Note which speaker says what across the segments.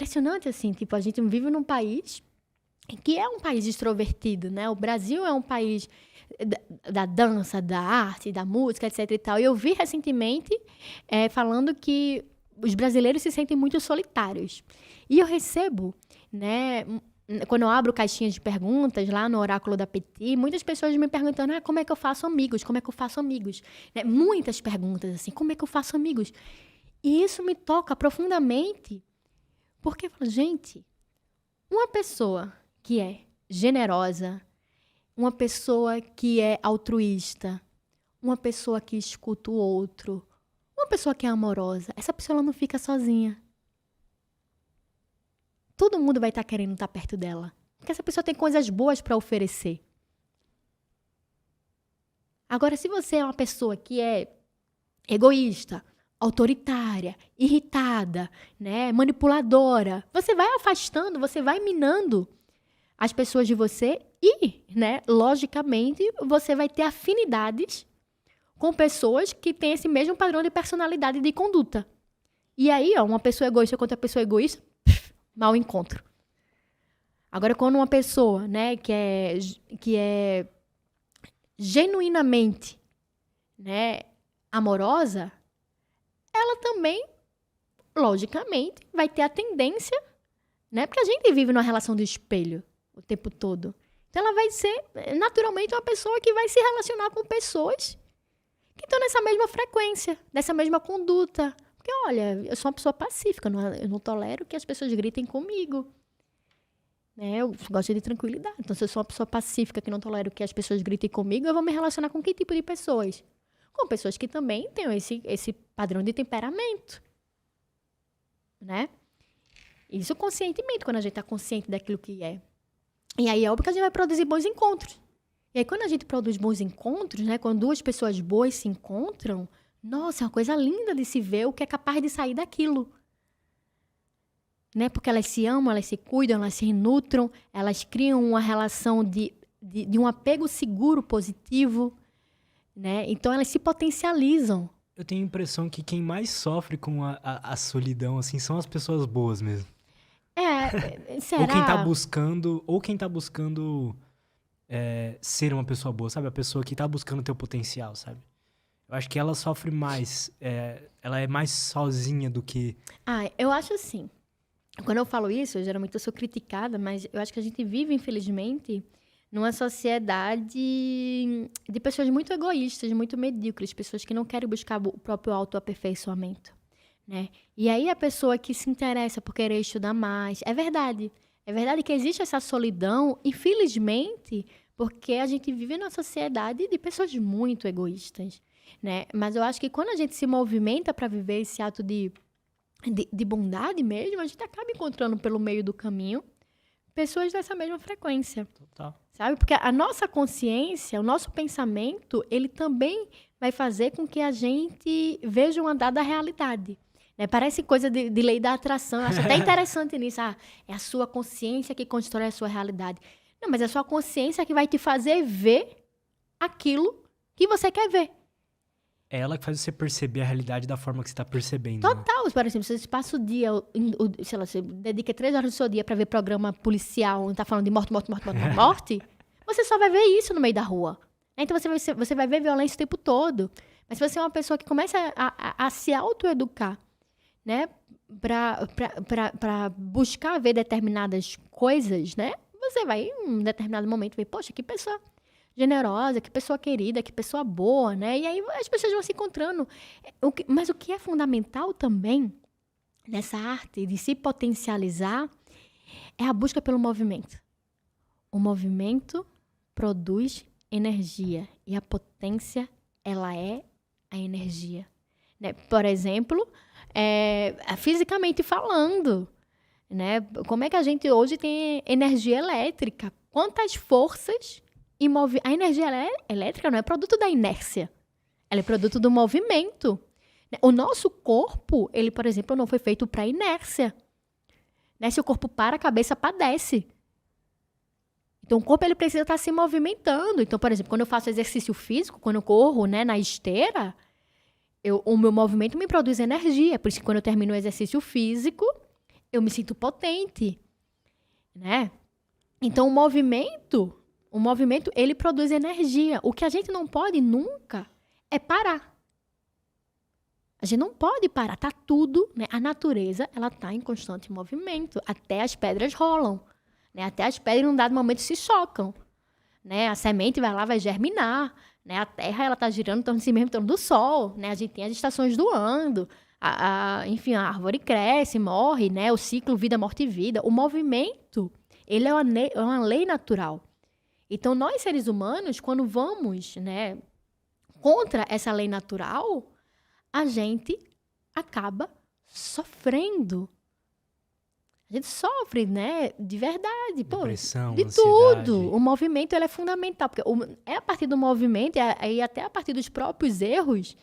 Speaker 1: impressionante, assim, tipo, a gente vive num país que é um país extrovertido, né? O Brasil é um país da dança, da arte, da música, etc e tal. E eu vi recentemente falando que os brasileiros se sentem muito solitários. E eu recebo, né, quando eu abro caixinhas de perguntas lá no Oráculo da Petit, muitas pessoas me perguntando, como é que eu faço amigos? Como é que eu faço amigos? Né? Muitas perguntas, assim, como é que eu faço amigos? E isso me toca profundamente, porque eu falo, gente, uma pessoa que é generosa, uma pessoa que é altruísta, uma pessoa que escuta o outro, uma pessoa que é amorosa, essa pessoa ela não fica sozinha. Todo mundo vai estar querendo estar perto dela. Porque essa pessoa tem coisas boas para oferecer. Agora, se você é uma pessoa que é egoísta, autoritária, irritada, né, manipuladora, você vai afastando, você vai minando as pessoas de você e, né, logicamente, você vai ter afinidades com pessoas que têm esse mesmo padrão de personalidade e de conduta. E aí, uma pessoa egoísta contra a pessoa egoísta, mau encontro. Agora, quando uma pessoa, né, que é genuinamente, né, amorosa, ela também, logicamente, vai ter a tendência, né, porque a gente vive numa relação de espelho o tempo todo. Então, ela vai ser, naturalmente, uma pessoa que vai se relacionar com pessoas que estão nessa mesma frequência, nessa mesma conduta. Porque, olha, eu sou uma pessoa pacífica, eu não tolero que as pessoas gritem comigo. Né? Eu gosto de tranquilidade. Então, se eu sou uma pessoa pacífica que não tolero que as pessoas gritem comigo, eu vou me relacionar com que tipo de pessoas? Com pessoas que também têm esse padrão de temperamento. Né? Isso conscientemente, quando a gente está consciente daquilo que é. E aí é óbvio que a gente vai produzir bons encontros. E aí quando a gente produz bons encontros, né, quando duas pessoas boas se encontram, nossa, é uma coisa linda de se ver o que é capaz de sair daquilo. Né? Porque elas se amam, elas se cuidam, elas se nutram, elas criam uma relação de um apego seguro, positivo. Né? Então elas se potencializam.
Speaker 2: Eu tenho a impressão que quem mais sofre com a solidão assim, são as pessoas boas mesmo.
Speaker 1: Será?
Speaker 2: Ou quem tá buscando ser uma pessoa boa, sabe? A pessoa que tá buscando ter o potencial, sabe? Eu acho que ela sofre mais, ela é mais sozinha do que...
Speaker 1: Eu acho assim. Quando eu falo isso, geralmente eu sou criticada, mas eu acho que a gente vive, infelizmente, numa sociedade de pessoas muito egoístas, muito medíocres, pessoas que não querem buscar o próprio autoaperfeiçoamento. Né? E aí a pessoa que se interessa por querer estudar mais, é verdade que existe essa solidão, infelizmente, porque a gente vive numa sociedade de pessoas muito egoístas, né? Mas eu acho que quando a gente se movimenta para viver esse ato de bondade mesmo, a gente acaba encontrando pelo meio do caminho pessoas dessa mesma frequência.
Speaker 2: Total.
Speaker 1: Sabe? Porque a nossa consciência, o nosso pensamento, ele também vai fazer com que a gente veja uma dada realidade. Né? Parece coisa de lei da atração. Eu acho até interessante nisso. É a sua consciência que constrói a sua realidade. Não, mas é a sua consciência que vai te fazer ver aquilo que você quer ver.
Speaker 2: É ela que faz você perceber a realidade da forma que você está percebendo.
Speaker 1: Total. Né? Por exemplo, se você passa o dia, sei lá, você dedica 3 horas do seu dia para ver programa policial, onde tá falando de morte, você só vai ver isso no meio da rua. Então você vai ver violência o tempo todo. Mas se você é uma pessoa que começa a se autoeducar, né, para buscar ver determinadas coisas, né, você vai em um determinado momento ver, poxa, que pessoa generosa, que pessoa querida, que pessoa boa, né, e aí as pessoas vão se encontrando. Mas o que é fundamental também nessa arte de se potencializar é a busca pelo movimento. O movimento produz energia e a potência, ela é a energia. Né? Por exemplo, fisicamente falando, né? Como é que a gente hoje tem energia elétrica? Quantas forças e a energia elétrica não é produto da inércia, ela é produto do movimento. O nosso corpo, ele, por exemplo, não foi feito para inércia. Né? Se o corpo para, a cabeça padece. Então, o corpo ele precisa estar se movimentando. Então, por exemplo, quando eu faço exercício físico, quando eu corro, né, na esteira, o meu movimento me produz energia. Por isso que quando eu termino o exercício físico, eu me sinto potente, né? Então, o movimento, ele produz energia. O que a gente não pode nunca é parar. A gente não pode parar, tá tudo, né? A natureza, ela tá em constante movimento, até as pedras rolam, né? Até as pedras, num dado momento, se chocam, né? A semente vai lá, vai germinar, né? A terra, ela tá girando em torno de si mesmo, em torno do sol, né? A gente tem as estações do ano, enfim, a árvore cresce, morre, né? O ciclo vida, morte e vida. O movimento, ele é uma lei natural. Então, nós, seres humanos, quando vamos, né, contra essa lei natural, a gente acaba sofrendo. A gente sofre, né? De verdade.
Speaker 2: Depressão,
Speaker 1: de
Speaker 2: ansiedade.
Speaker 1: tudo. O movimento, ele é fundamental. Porque é a partir do movimento, e até a partir dos próprios erros,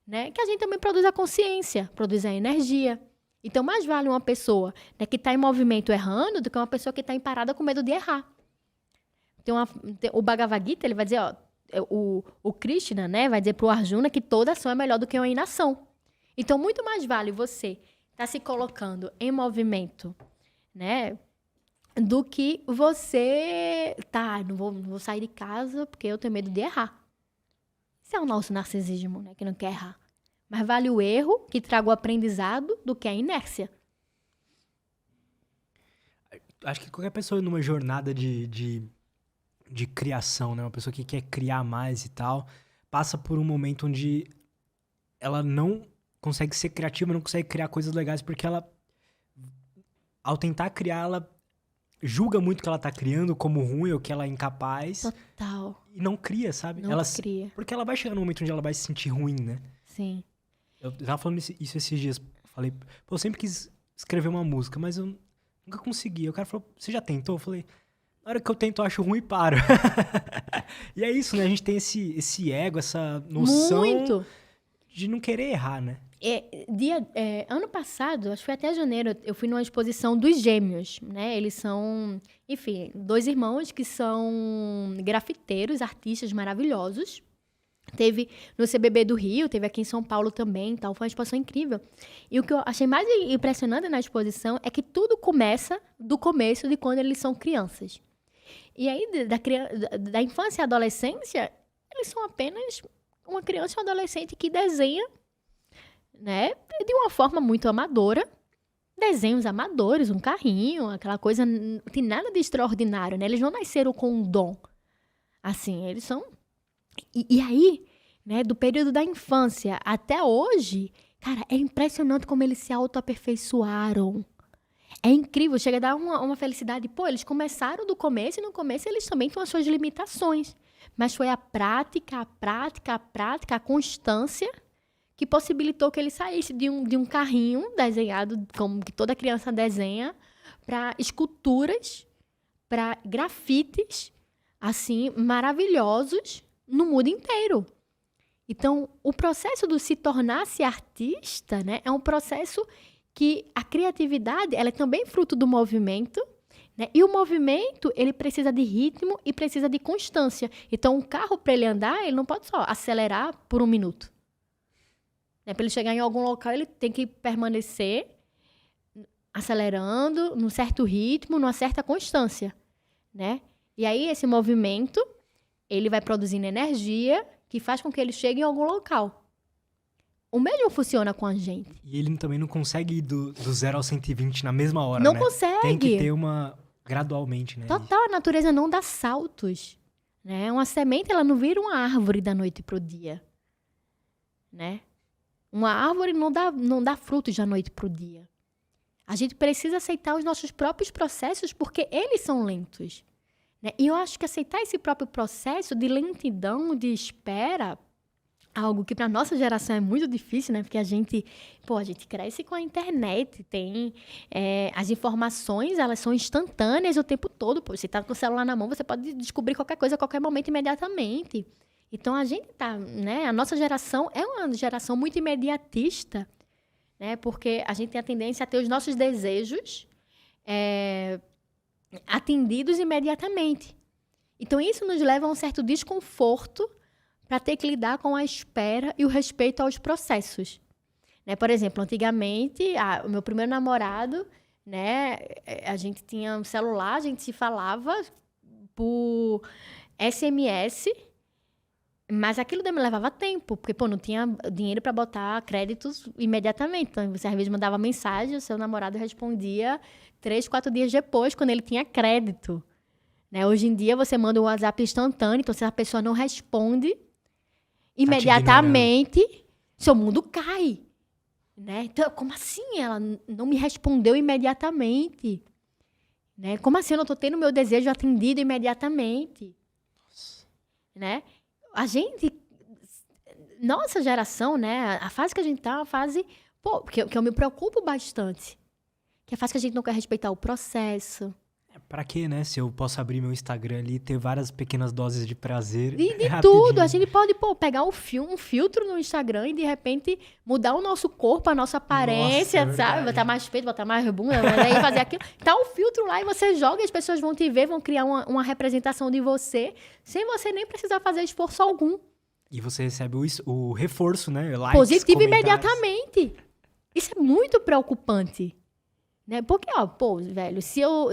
Speaker 1: né, que a gente também produz a consciência, produz a energia. Então, mais vale uma pessoa, né, que está em movimento errando do que uma pessoa que está em parada com medo de errar. O Bhagavad Gita, ele vai dizer, ó, o Krishna, né, vai dizer para o Arjuna que toda ação é melhor do que uma inação. Então, muito mais vale você estar se colocando em movimento, né, do que você não vou sair de casa porque eu tenho medo de errar. Isso é o nosso narcisismo, né, que não quer errar. Mas vale o erro que traga o aprendizado do que a inércia.
Speaker 2: Acho que qualquer pessoa numa jornada de criação, né? Uma pessoa que quer criar mais e tal, passa por um momento onde ela não consegue ser criativa, não consegue criar coisas legais, porque ela, ao tentar criar, ela julga muito o que ela tá criando como ruim ou que ela é incapaz.
Speaker 1: Total.
Speaker 2: E não cria, sabe?
Speaker 1: Não cria.
Speaker 2: Porque ela vai chegar num momento onde ela vai se sentir ruim, né?
Speaker 1: Sim.
Speaker 2: Eu tava falando isso esses dias. Falei, pô, eu sempre quis escrever uma música, mas eu nunca consegui. O cara falou, você já tentou? Eu falei, na hora que eu tento, eu acho ruim e paro. E é isso, né? A gente tem esse ego, essa noção
Speaker 1: Muito.
Speaker 2: de não querer errar, né?
Speaker 1: Ano passado, acho que foi até janeiro, eu fui numa exposição dos Gêmeos, né? Eles são, enfim, 2 irmãos que são grafiteiros, artistas maravilhosos. Teve no CBB do Rio, teve aqui em São Paulo também, tal. Foi uma exposição incrível. E o que eu achei mais impressionante na exposição é que tudo começa do começo de quando eles são crianças. E aí, da infância e adolescência, eles são apenas uma criança e um adolescente que desenha, né, de uma forma muito amadora, desenhos amadores, um carrinho, aquela coisa, não tem nada de extraordinário, né? Eles não nasceram com um dom. Assim, eles são... E aí, né, do período da infância até hoje, cara, é impressionante como eles se autoaperfeiçoaram. É incrível, chega a dar uma felicidade. Pô, eles começaram do começo e no começo eles também tinham as suas limitações. Mas foi a prática, a constância que possibilitou que ele saísse de um carrinho desenhado, como que toda criança desenha, para esculturas, para grafites, assim, maravilhosos no mundo inteiro. Então, o processo do se tornar-se artista, né, é um processo que a criatividade, ela é também fruto do movimento, né? E o movimento, ele precisa de ritmo e precisa de constância. Então, um carro, para ele andar, ele não pode só acelerar por 1 minuto. Né? Para ele chegar em algum local, ele tem que permanecer acelerando, num certo ritmo, numa certa constância, né? E aí, esse movimento, ele vai produzindo energia que faz com que ele chegue em algum local. O mesmo funciona com a gente.
Speaker 2: E ele também não consegue ir do 0 ao 120 na mesma hora,
Speaker 1: não
Speaker 2: né?
Speaker 1: Consegue.
Speaker 2: Tem que ter uma... gradualmente, né?
Speaker 1: Total, a natureza não dá saltos. Né? Uma semente, ela não vira uma árvore da noite pro dia. Né? Uma árvore não dá frutos da noite pro dia. A gente precisa aceitar os nossos próprios processos porque eles são lentos. Né? E eu acho que aceitar esse próprio processo de lentidão, de espera, algo que para nossa geração é muito difícil, né? Porque a gente cresce com a internet, tem as informações, elas são instantâneas o tempo todo. Pô, você tá com o celular na mão, você pode descobrir qualquer coisa a qualquer momento imediatamente. Então a gente tá, né? A nossa geração é uma geração muito imediatista, né? Porque a gente tem a tendência a ter os nossos desejos atendidos imediatamente. Então isso nos leva a um certo desconforto para ter que lidar com a espera e o respeito aos processos. Né? Por exemplo, antigamente, o meu primeiro namorado, né? A gente tinha um celular, a gente se falava por SMS, mas aquilo me levava tempo, porque, pô, não tinha dinheiro para botar créditos imediatamente. Então, você às vezes mandava mensagem, o seu namorado respondia 3, 4 dias depois, quando ele tinha crédito. Né? Hoje em dia, você manda um WhatsApp instantâneo, então se a pessoa não responde imediatamente, seu mundo cai. Né? Então, como assim ela não me respondeu imediatamente? Né? Como assim eu não estou tendo meu desejo atendido imediatamente? Né? A gente, nossa geração, né? A fase que a gente tá é uma fase, pô, que eu me preocupo bastante. Que é a fase que a gente não quer respeitar o processo.
Speaker 2: Pra quê, né? Se eu posso abrir meu Instagram ali e ter várias pequenas doses de prazer.
Speaker 1: De tudo. A gente pode, pô, pegar um filtro no Instagram e, de repente, mudar o nosso corpo, a nossa aparência,
Speaker 2: Nossa,
Speaker 1: sabe? Botar mais peito, botar mais bunda, mas aí fazer aquilo. Tá um filtro lá e você joga e as pessoas vão te ver, vão criar uma representação de você, sem você nem precisar fazer esforço algum.
Speaker 2: E você recebe o reforço, né? Likes,
Speaker 1: positivo
Speaker 2: comentários.
Speaker 1: imediatamente. Isso é muito preocupante. Né? Porque, ó, pô, velho, se eu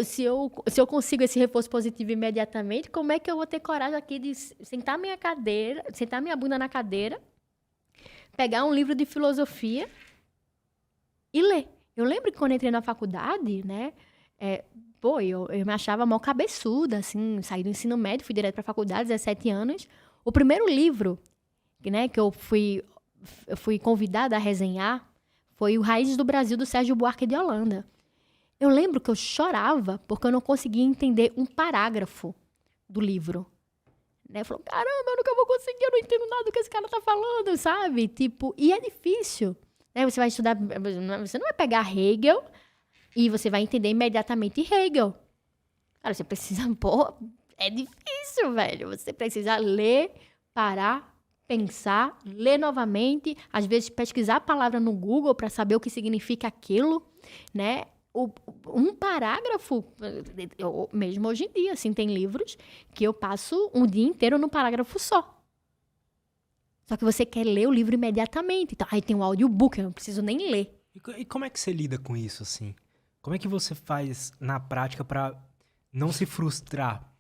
Speaker 1: consigo esse reforço positivo imediatamente, como é que eu vou ter coragem aqui de sentar minha bunda na cadeira, pegar um livro de filosofia e ler? Eu lembro que quando eu entrei na faculdade, né, eu me achava mal cabeçuda, assim, saí do ensino médio, fui direto pra faculdade, 17 anos. O primeiro livro, né, que eu fui convidada a resenhar foi o Raízes do Brasil, do Sérgio Buarque de Holanda. Eu lembro que eu chorava porque eu não conseguia entender um parágrafo do livro. Né? Eu falei, caramba, eu nunca vou conseguir, eu não entendo nada do que esse cara tá falando, sabe? Tipo, e é difícil. Né? Você vai estudar, você não vai pegar Hegel e você vai entender imediatamente Hegel. Cara, você precisa, pô, é difícil, velho. Você precisa ler, parar, pensar, ler novamente, às vezes pesquisar a palavra no Google para saber o que significa aquilo, né? Um parágrafo, mesmo hoje em dia, assim, tem livros que eu passo um dia inteiro num parágrafo só. Só que você quer ler o livro imediatamente. Então, aí tem um audiobook, eu não preciso nem ler.
Speaker 2: E como é que você lida com isso, assim? Como é que você faz na prática pra não se frustrar,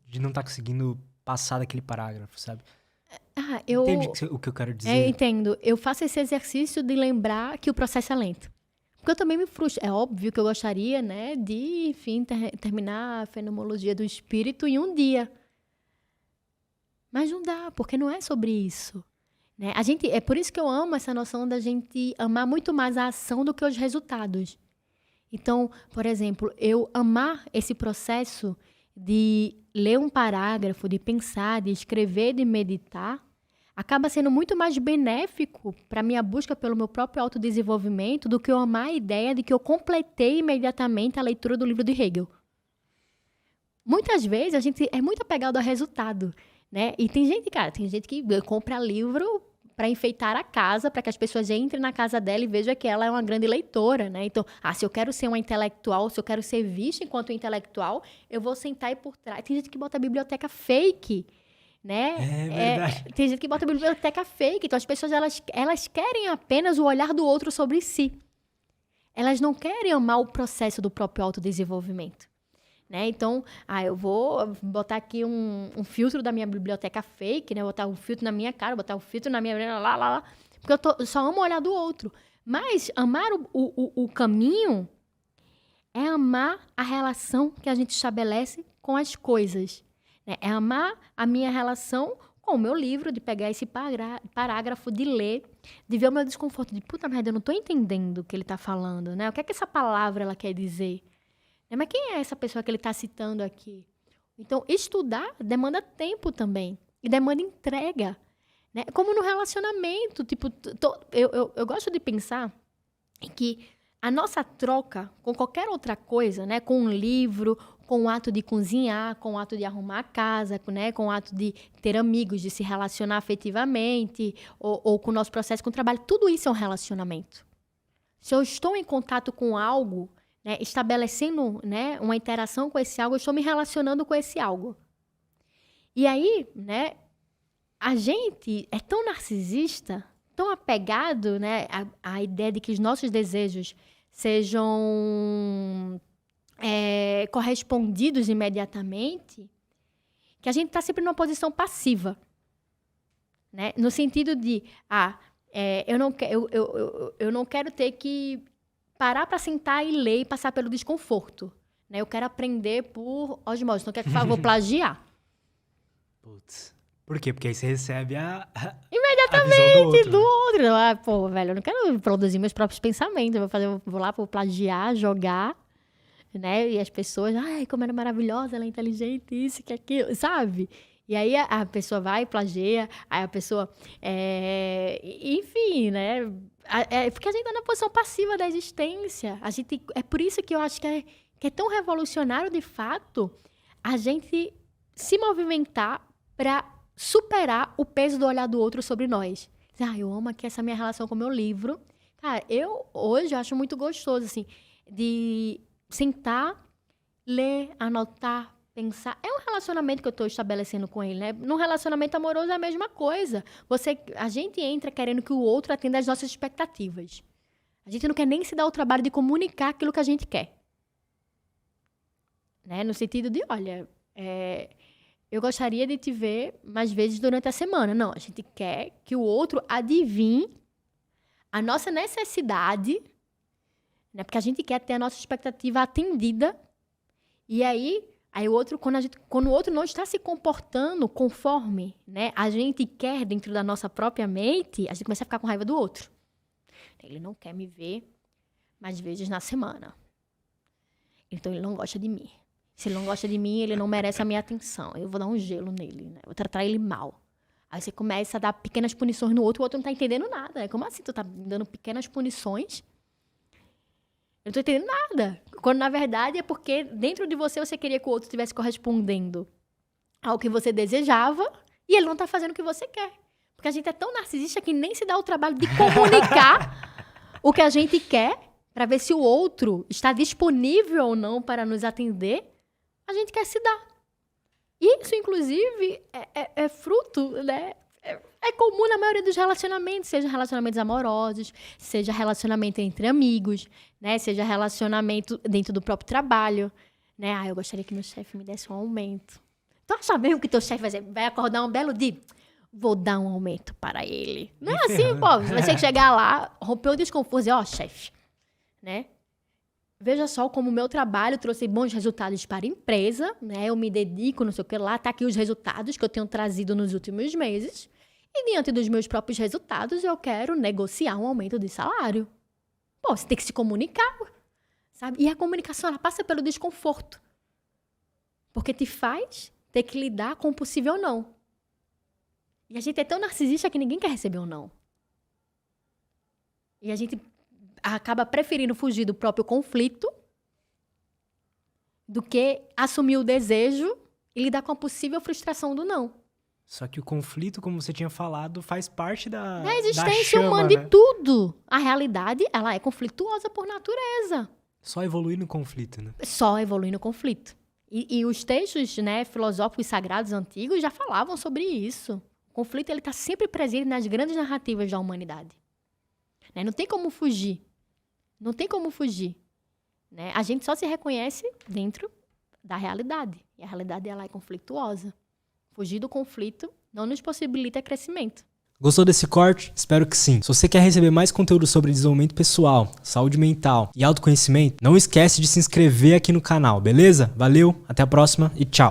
Speaker 2: de não estar conseguindo passar daquele parágrafo, sabe? Entende o que eu quero dizer?
Speaker 1: Eu entendo. Eu faço esse exercício de lembrar que o processo é lento. Porque eu também me frustro. É óbvio que eu gostaria, né, de, enfim, terminar a fenomenologia do espírito em um dia. Mas não dá, porque não é sobre isso. Né? É por isso que eu amo essa noção da gente amar muito mais a ação do que os resultados. Então, por exemplo, eu amar esse processo de ler um parágrafo, de pensar, de escrever, de meditar, acaba sendo muito mais benéfico para a minha busca pelo meu próprio autodesenvolvimento do que eu amar a ideia de que eu completei imediatamente a leitura do livro de Hegel. Muitas vezes a gente é muito apegado ao resultado, né? E tem gente que compra livro para enfeitar a casa, para que as pessoas entrem na casa dela e vejam que ela é uma grande leitora, né? Então, se eu quero ser uma intelectual, se eu quero ser vista enquanto intelectual, eu vou sentar e por trás. Tem gente que bota a biblioteca fake, né?
Speaker 2: É verdade.
Speaker 1: Tem gente que bota a biblioteca fake. Então, as pessoas, elas querem apenas o olhar do outro sobre si. Elas não querem amar o processo do próprio autodesenvolvimento. Né? Então, eu vou botar aqui um filtro da minha biblioteca fake, né? Botar um filtro na minha cara, botar um filtro na minha... lá. Porque eu só amo olhar do outro. Mas amar o caminho é amar a relação que a gente estabelece com as coisas. Né? É amar a minha relação com o meu livro, de pegar esse parágrafo, de ler, de ver o meu desconforto, de puta merda, eu não tô entendendo o que ele tá falando, né? O que é que essa palavra ela quer dizer? Mas quem é essa pessoa que ele está citando aqui? Então, estudar demanda tempo também. E demanda entrega. Né? Como no relacionamento. Tipo, eu gosto de pensar que a nossa troca com qualquer outra coisa, né? Com um livro, com o ato de cozinhar, com o ato de arrumar a casa, né? Com o ato de ter amigos, de se relacionar afetivamente, ou com o nosso processo com o trabalho, tudo isso é um relacionamento. Se eu estou em contato com algo, né, estabelecendo, né, uma interação com esse algo, eu estou me relacionando com esse algo. E aí, né, a gente é tão narcisista, tão apegado, né, à ideia de que os nossos desejos sejam correspondidos imediatamente, que a gente está sempre numa posição passiva. Né? No sentido de, eu não quero ter que parar para sentar e ler e passar pelo desconforto. Né? Eu quero aprender por osmose, não quero que eu vou plagiar.
Speaker 2: Putz. Por quê? Porque aí você recebe
Speaker 1: imediatamente do outro. Velho, eu não quero produzir meus próprios pensamentos. Vou lá, vou plagiar, jogar, né? E as pessoas, como era maravilhosa, ela é inteligente, isso, que aquilo, sabe? E aí a pessoa vai, plagia, aí a pessoa... enfim, né? Porque a gente tá na posição passiva da existência. É por isso que eu acho que é tão revolucionário, de fato, a gente se movimentar para superar o peso do olhar do outro sobre nós. Eu amo aqui essa minha relação com o meu livro. Cara, hoje eu acho muito gostoso, assim, de sentar, ler, anotar, pensar. É um relacionamento que eu estou estabelecendo com ele, né? Num relacionamento amoroso é a mesma coisa. A gente entra querendo que o outro atenda às nossas expectativas. A gente não quer nem se dar o trabalho de comunicar aquilo que a gente quer. Né? No sentido de, olha, eu gostaria de te ver mais vezes durante a semana. Não, a gente quer que o outro adivinhe a nossa necessidade, né? Porque a gente quer ter a nossa expectativa atendida. E aí o outro, quando o outro não está se comportando conforme, né, a gente quer dentro da nossa própria mente, a gente começa a ficar com raiva do outro. Ele não quer me ver mais vezes na semana. Então ele não gosta de mim. Se ele não gosta de mim, ele não merece a minha atenção. Eu vou dar um gelo nele, né? Eu vou tratar ele mal. Aí você começa a dar pequenas punições no outro, o outro não tá entendendo nada. Como assim tu tá dando pequenas punições? Eu não tô entendendo nada. Quando, na verdade, é porque dentro de você queria que o outro estivesse correspondendo ao que você desejava e ele não tá fazendo o que você quer. Porque a gente é tão narcisista que nem se dá o trabalho de comunicar o que a gente quer para ver se o outro está disponível ou não para nos atender. A gente quer se dar. E isso, inclusive, é fruto, né? É comum na maioria dos relacionamentos, seja relacionamentos amorosos, seja relacionamento entre amigos, né? Seja relacionamento dentro do próprio trabalho, né? Eu gostaria que meu chefe me desse um aumento. Tu acha mesmo que teu chefe vai acordar um belo dia? Vou dar um aumento para ele. Não é assim, pô. Você vai ter que chegar lá, romper o desconforto e dizer, chefe, né? Veja só como o meu trabalho trouxe bons resultados para a empresa, né? Eu me dedico, não sei o que lá, tá aqui os resultados que eu tenho trazido nos últimos meses. E diante dos meus próprios resultados, eu quero negociar um aumento de salário. Pô, você tem que se comunicar, sabe? E a comunicação, ela passa pelo desconforto. Porque te faz ter que lidar com o possível não. E a gente é tão narcisista que ninguém quer receber um não. E a gente acaba preferindo fugir do próprio conflito do que assumir o desejo e lidar com a possível frustração do não.
Speaker 2: Só que o conflito, como você tinha falado, faz parte da
Speaker 1: existência
Speaker 2: chama,
Speaker 1: humana,
Speaker 2: né?
Speaker 1: de tudo. A realidade, ela é conflituosa por natureza.
Speaker 2: Só evoluir no conflito, né?
Speaker 1: Só evoluir no conflito. E os textos, né, filosóficos sagrados antigos já falavam sobre isso. O conflito está sempre presente nas grandes narrativas da humanidade. Né? Não tem como fugir. Não tem como fugir. Né? A gente só se reconhece dentro da realidade. E a realidade, ela é conflituosa. Fugir do conflito não nos possibilita crescimento.
Speaker 2: Gostou desse corte? Espero que sim. Se você quer receber mais conteúdo sobre desenvolvimento pessoal, saúde mental e autoconhecimento, não esquece de se inscrever aqui no canal, beleza? Valeu, até a próxima e tchau!